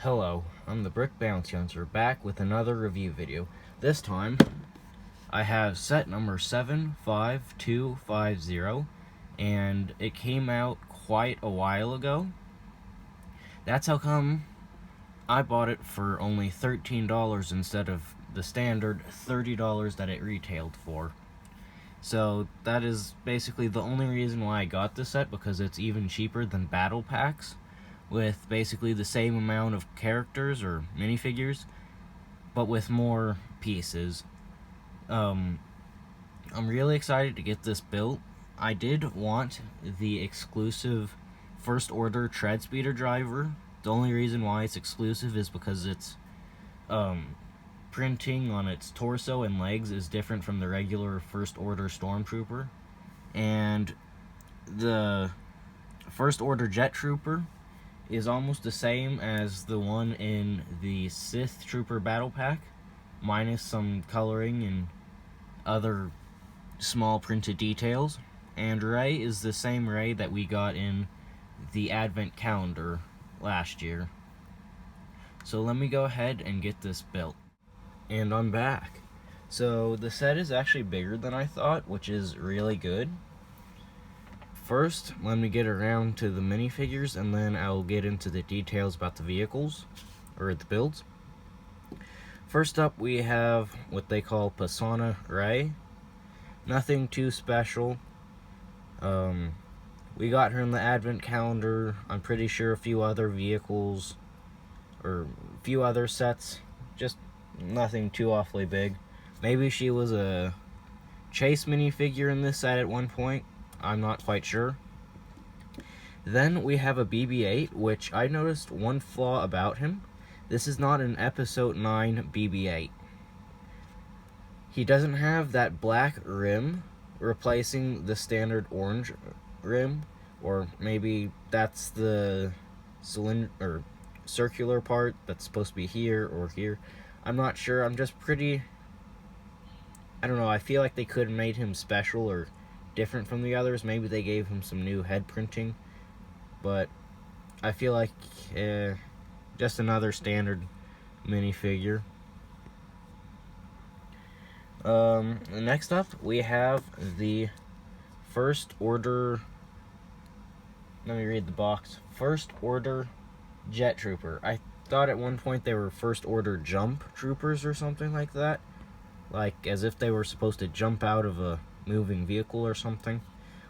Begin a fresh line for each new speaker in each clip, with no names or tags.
Hello, I'm the Brick Bounty Hunter, back with another review video. This time, I have set number 75250, and it came out quite a while ago. That's how come I bought it for only $13 instead of the standard $30 that it retailed for. So that is basically the only reason why I got this set, because it's even cheaper than battle packs, with basically the same amount of characters or minifigures, but with more pieces. I'm really excited to get this built. I did want the exclusive First Order Tread Speeder driver. The only reason why it's exclusive is because it's printing on its torso and legs is different from the regular First Order Stormtrooper, and the First Order Jet Trooper is almost the same as the one in the Sith Trooper Battle Pack, minus some coloring and other small printed details. And Rey is the same Rey that we got in the Advent Calendar last year. So let me go ahead and get this built. And I'm back. So the set is actually bigger than I thought, which is really good. First, let me get around to the minifigures, and then I'll get into the details about the vehicles, or the builds. First up, we have what they call Pasaana Rey. Nothing too special. We got her in the Advent Calendar. I'm pretty sure a few other vehicles, or a few other sets. Just nothing too awfully big. Maybe she was a chase minifigure in this set at one point. I'm not quite sure. Then we have a BB-8, which I noticed one flaw about him. This is not an Episode 9 BB-8. He doesn't have that black rim replacing the standard orange rim, or maybe that's the cylinder or circular part that's supposed to be here or here. I'm not sure. I don't know, I feel like they could have made him special or different from the others. Maybe they gave him some new head printing, but I feel like just another standard minifigure. Next up, we have the First Order. Let me read the box. First Order Jet Trooper. I thought at one point they were First Order Jump Troopers or something like that, like as if they were supposed to jump out of a moving vehicle or something,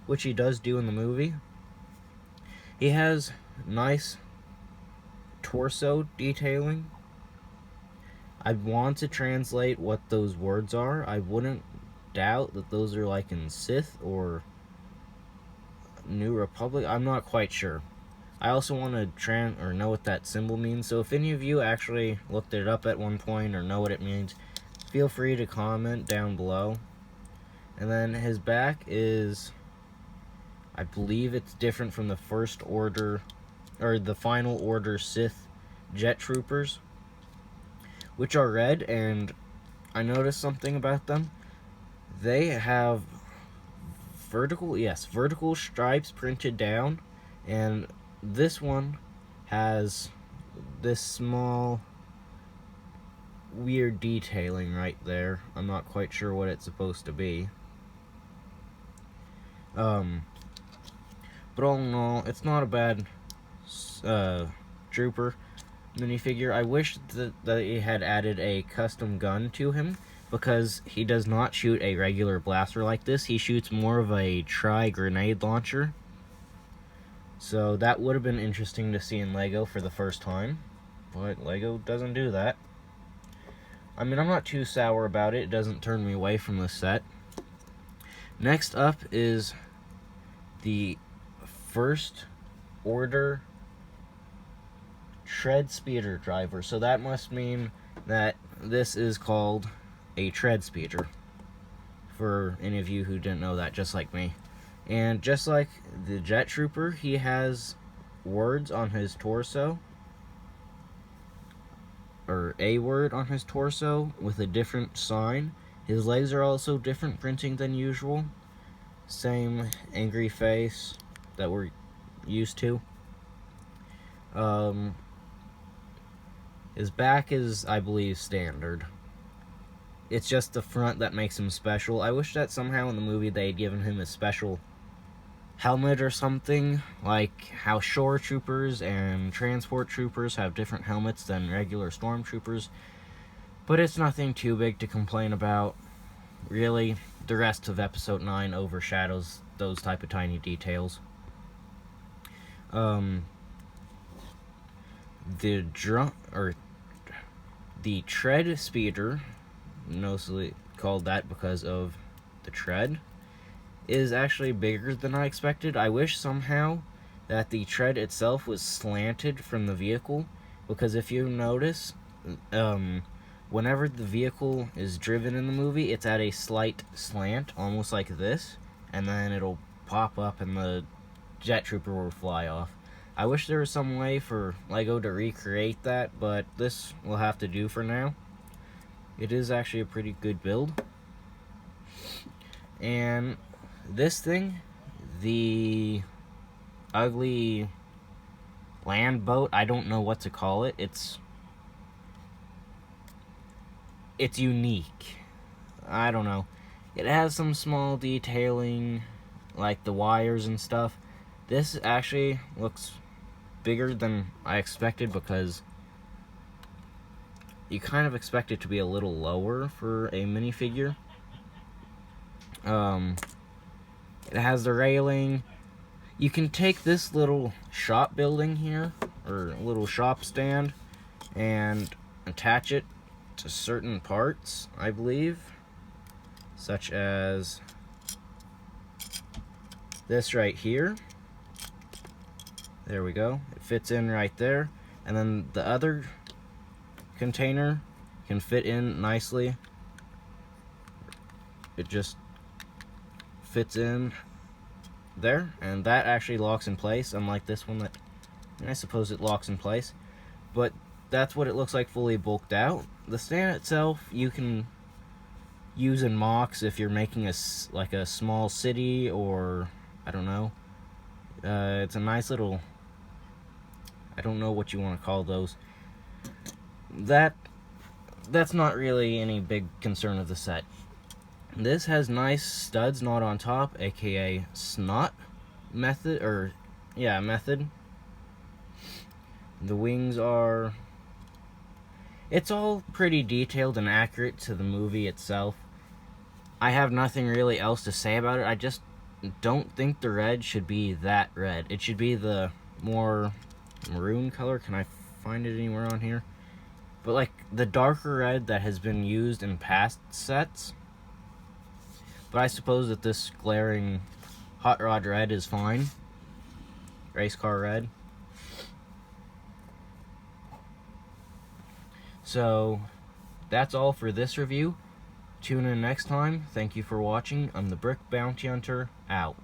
which he does do in the movie. He has nice torso detailing. I want to translate what those words are. I wouldn't doubt that those are like in Sith or New Republic. I'm not quite sure. I also want to know what that symbol means. So if any of you actually looked it up at one point or know what it means, feel free to comment down below. And then his back is, I believe it's different from the First Order, or the Final Order Sith Jet Troopers, which are red, and I noticed something about them. They have vertical stripes printed down, and this one has this small weird detailing right there. I'm not quite sure what it's supposed to be. But all in all, it's not a bad trooper minifigure. I wish that they had added a custom gun to him, because he does not shoot a regular blaster like this. He shoots more of a tri-grenade launcher. So that would have been interesting to see in LEGO for the first time, but LEGO doesn't do that. I mean, I'm not too sour about it. It doesn't turn me away from the set. Next up is the First Order Tread Speeder driver. So that must mean that this is called a tread speeder, for any of you who didn't know that, just like me. And just like the Jet Trooper, he has words on his torso, or a word on his torso with a different sign. His legs are also different printing than usual. Same angry face that we're used to. His back is, I believe, standard. It's just the front that makes him special. I wish that somehow in the movie they had given him a special helmet or something, like how shore troopers and transport troopers have different helmets than regular stormtroopers. But it's nothing too big to complain about. Really, the rest of episode 9 overshadows those type of tiny details. The tread speeder, mostly called that because of the tread, is actually bigger than I expected. I wish somehow that the tread itself was slanted from the vehicle, because if you notice, whenever the vehicle is driven in the movie, it's at a slight slant, almost like this, and then it'll pop up and the jet trooper will fly off. I wish there was some way for LEGO to recreate that, but this will have to do for now. It is actually a pretty good build. And this thing, the ugly land boat, I don't know what to call it. It's unique. I don't know. It has some small detailing, like the wires and stuff. This actually looks bigger than I expected, because you kind of expect it to be a little lower for a minifigure. It has the railing. You can take this little shop building here, or little shop stand, and attach it to certain parts, I believe, such as this right here. There we go. It fits in right there. And then the other container can fit in nicely. It just fits in there, and that actually locks in place, unlike this one that, I suppose it locks in place. But that's what it looks like fully bulked out. The stand itself you can use in mocks if you're making a small city, or I don't know. It's a nice little, I don't know what you want to call those. That's not really any big concern of the set. This has nice studs not on top, aka snot method, method. The wings are, it's all pretty detailed and accurate to the movie itself. I have nothing really else to say about it. I just don't think the red should be that red. It should be the more maroon color. Can I find it anywhere on here? But like the darker red that has been used in past sets. But I suppose that this glaring hot rod red is fine. Race car red. So that's all for this review. Tune in next time. Thank you for watching. I'm the Brick Bounty Hunter, out.